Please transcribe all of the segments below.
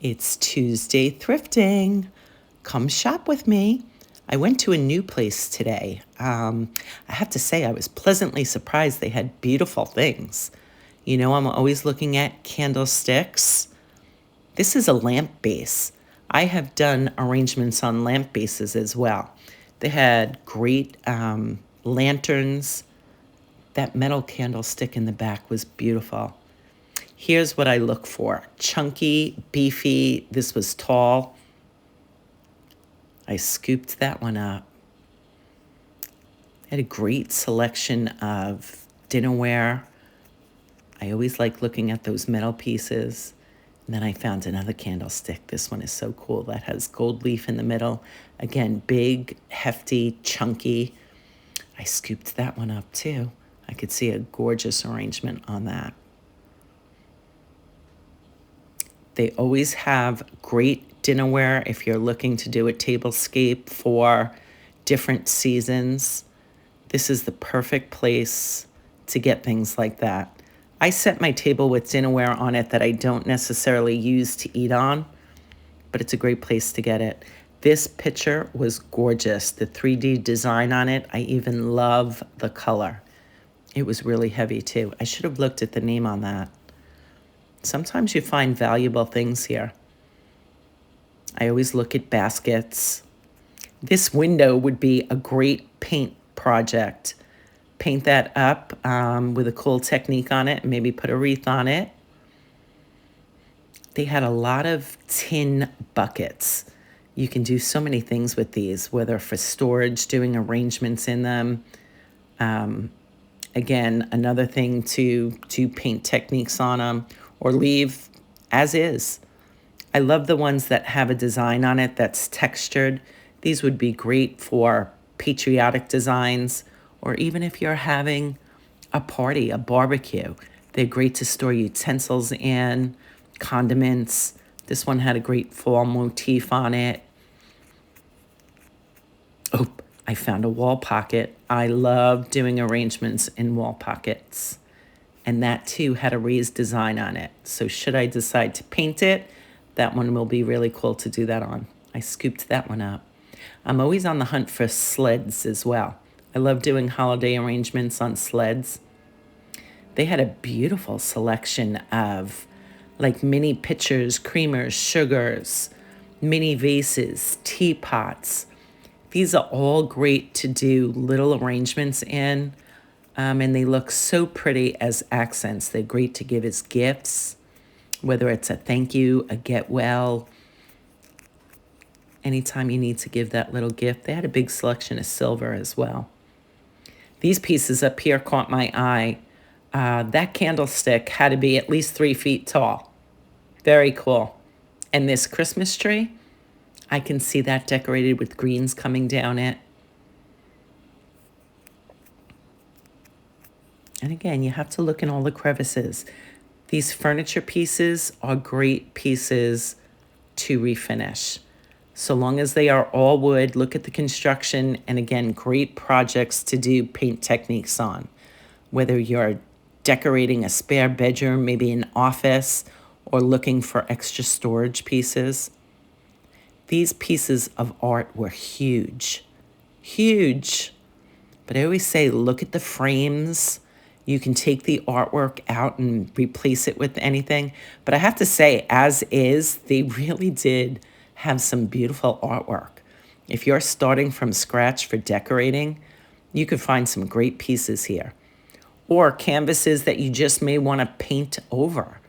It's Tuesday Thrifting. Come shop with me. I went to a new place today. I have to say, I was pleasantly surprised they had beautiful things. You know, I'm always looking at candlesticks. This is a lamp base. I have done arrangements on lamp bases as well. They had great lanterns. That metal candlestick in the back was beautiful. Here's what I look for. Chunky, beefy. This was tall. I scooped that one up. Had a great selection of dinnerware. I always like looking at those metal pieces. And then I found another candlestick. This one is so cool. That has gold leaf in the middle. Again, big, hefty, chunky. I scooped that one up too. I could see a gorgeous arrangement on that. They always have great dinnerware if you're looking to do a tablescape for different seasons. This is the perfect place to get things like that. I set my table with dinnerware on it that I don't necessarily use to eat on, but it's a great place to get it. This picture was gorgeous. The 3D design on it, I even love the color. It was really heavy too. I should have looked at the name on that. Sometimes you find valuable things here. I always look at baskets. This window would be a great paint project. Paint that up with a cool technique on it and maybe put a wreath on it. They had a lot of tin buckets. You can do so many things with these, whether for storage, doing arrangements in them. Again, another thing to paint techniques on them or leave as is. I love the ones that have a design on it that's textured. These would be great for patriotic designs, or even if you're having a party, a barbecue. They're great to store utensils in, condiments. This one had a great fall motif on it. Oh, I found a wall pocket. I love doing arrangements in wall pockets. And that too had a raised design on it. So should I decide to paint it, that one will be really cool to do that on. I scooped that one up. I'm always on the hunt for sleds as well. I love doing holiday arrangements on sleds. They had a beautiful selection of like mini pitchers, creamers, sugars, mini vases, teapots. These are all great to do little arrangements in. And they look so pretty as accents. They're great to give as gifts, whether it's a thank you, a get well. Anytime you need to give that little gift. They had a big selection of silver as well. These pieces up here caught my eye. That candlestick had to be at least 3 feet tall. Very cool. And this Christmas tree, I can see that decorated with greens coming down it. And again, you have to look in all the crevices. These furniture pieces are great pieces to refinish. So long as they are all wood, look at the construction, and again, great projects to do paint techniques on. Whether you're decorating a spare bedroom, maybe an office, or looking for extra storage pieces. These pieces of art were huge, huge. But I always say, look at the frames. You can take the artwork out and replace it with anything. But I have to say, as is, they really did have some beautiful artwork. If you're starting from scratch for decorating, you could find some great pieces here. Or canvases that you just may want to paint over.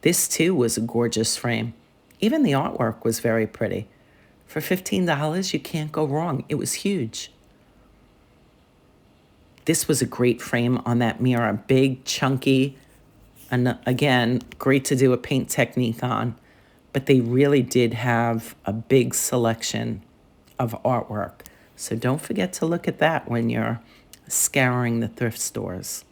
This too was a gorgeous frame. Even the artwork was very pretty. For $15, you can't go wrong. It was huge. This was a great frame on that mirror, big, chunky, and again, great to do a paint technique on. But they really did have a big selection of artwork. So don't forget to look at that when you're scouring the thrift stores.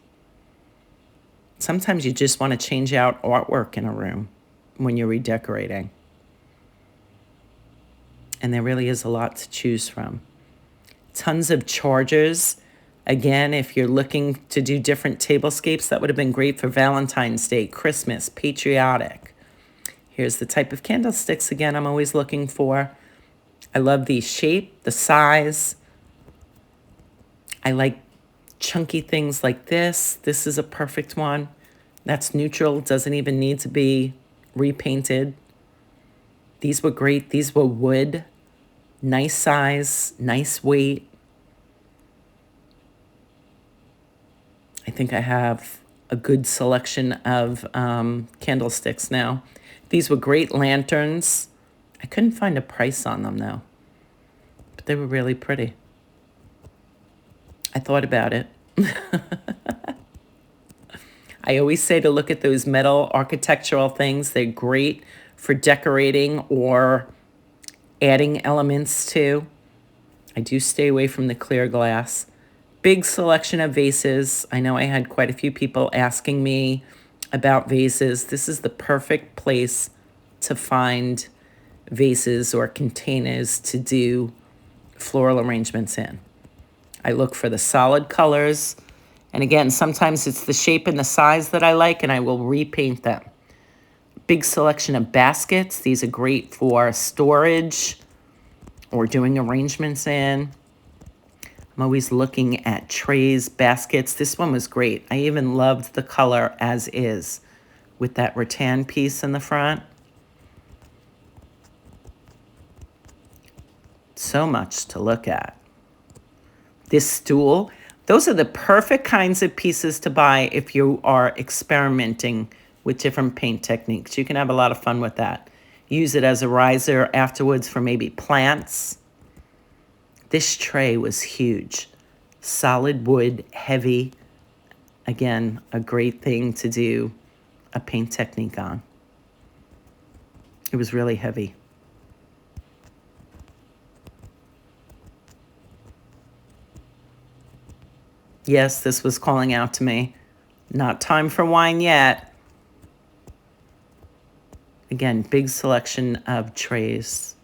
Sometimes you just want to change out artwork in a room when you're redecorating. And there really is a lot to choose from. Tons of chargers. Again, if you're looking to do different tablescapes, that would have been great for Valentine's Day, Christmas, patriotic. Here's the type of candlesticks again I'm always looking for. I love the shape, the size. I like chunky things like this. This is a perfect one. That's neutral, doesn't even need to be repainted. These were great. These were wood. Nice size, nice weight. I think I have a good selection of candlesticks now. These were great lanterns. I couldn't find a price on them though, but they were really pretty. I thought about it. I always say to look at those metal architectural things. They're great for decorating or adding elements to. I do stay away from the clear glass. Big selection of vases. I know I had quite a few people asking me about vases. This is the perfect place to find vases or containers to do floral arrangements in. I look for the solid colors. And again, sometimes it's the shape and the size that I like, and I will repaint them. Big selection of baskets. These are great for storage or doing arrangements in. I'm always looking at trays, baskets. This one was great. I even loved the color as is with that rattan piece in the front. So much to look at. This stool, those are the perfect kinds of pieces to buy if you are experimenting with different paint techniques. You can have a lot of fun with that. Use it as a riser afterwards for maybe plants. This tray was huge. Solid wood, heavy. Again, a great thing to do a paint technique on. It was really heavy. Yes, this was calling out to me. Not time for wine yet. Again, big selection of trays.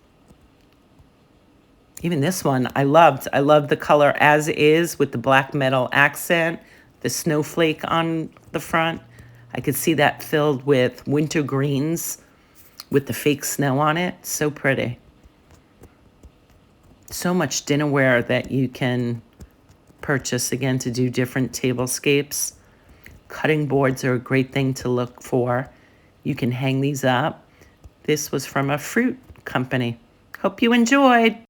Even this one I loved. I loved the color as is with the black metal accent, the snowflake on the front. I could see that filled with winter greens with the fake snow on it. So pretty. So much dinnerware that you can purchase, again, to do different tablescapes. Cutting boards are a great thing to look for. You can hang these up. This was from a fruit company. Hope you enjoyed.